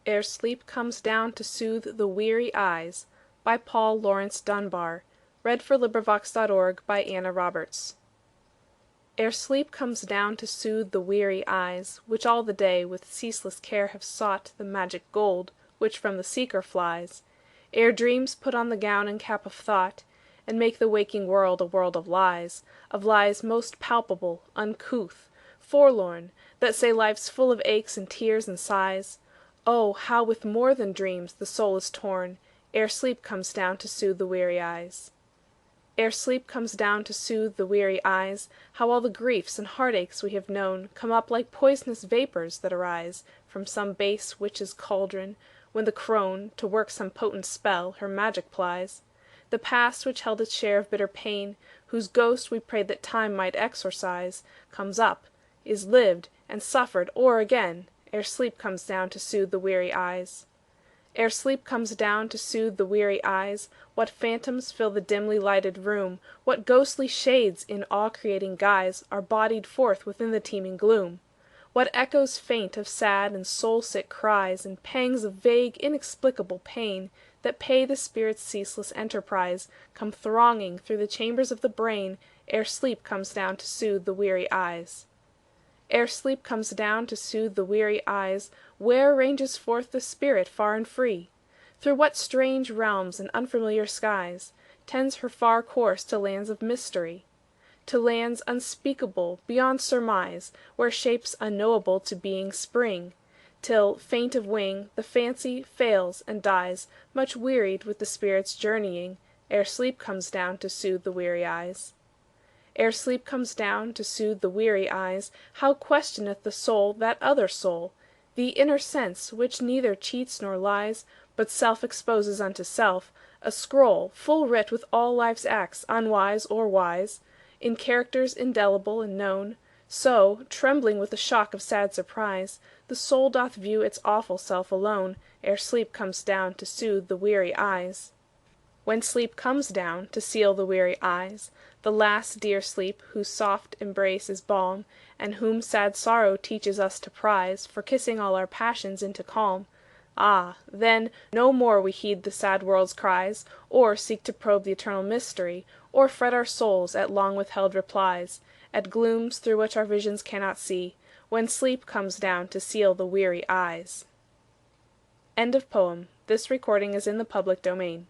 Ere Sleep Comes Down to Soothe the Weary Eyes, by Paul Laurence Dunbar. LibriVox.org. Ere sleep comes down to soothe the weary eyes, which all the day with ceaseless care have sought the magic gold which from the seeker flies; ere dreams put on the gown and cap of thought, and make the waking world a world of lies most palpable, uncouth, forlorn, that say life's full of aches and tears and sighs. Oh, how with more than dreams the soul is torn, ere sleep comes down to soothe the weary eyes! Ere sleep comes down to soothe the weary eyes, how all the griefs and heartaches we have known come up like poisonous vapors that arise from some base witch's cauldron, when the crone, to work some potent spell, her magic plies. The past which held its share of bitter pain, whose ghost we prayed that time might exorcise, comes up, is lived, and suffered o'er again, ere sleep comes down to soothe the weary eyes. Ere sleep comes down to soothe the weary eyes, what phantoms fill the dimly lighted room, what ghostly shades in awe-creating guise are bodied forth within the teeming gloom! What echoes faint of sad and soul-sick cries, and pangs of vague inexplicable pain, that pay the spirit's ceaseless enterprise, come thronging through the chambers of the brain, ere sleep comes down to soothe the weary eyes! Ere sleep comes down to soothe the weary eyes, where ranges forth the spirit far and free? Through what strange realms and unfamiliar skies tends her far course to lands of mystery? To lands unspeakable beyond surmise, where shapes unknowable to being spring, till, faint of wing, the fancy fails and dies, much wearied with the spirit's journeying, ere sleep comes down to soothe the weary eyes. Ere sleep comes down to soothe the weary eyes, how questioneth the soul that other soul, the inner sense which neither cheats nor lies, but self exposes unto self, a scroll full writ with all life's acts unwise or wise, in characters indelible and known; so, trembling with the shock of sad surprise, the soul doth view its awful self alone, ere sleep comes down to soothe the weary eyes. When sleep comes down to seal the weary eyes, the last dear sleep whose soft embrace is balm, and whom sad sorrow teaches us to prize, for kissing all our passions into calm, ah, then, no more we heed the sad world's cries, or seek to probe the eternal mystery, or fret our souls at long withheld replies, at glooms through which our visions cannot see, when sleep comes down to seal the weary eyes. End of poem. This recording is in the public domain.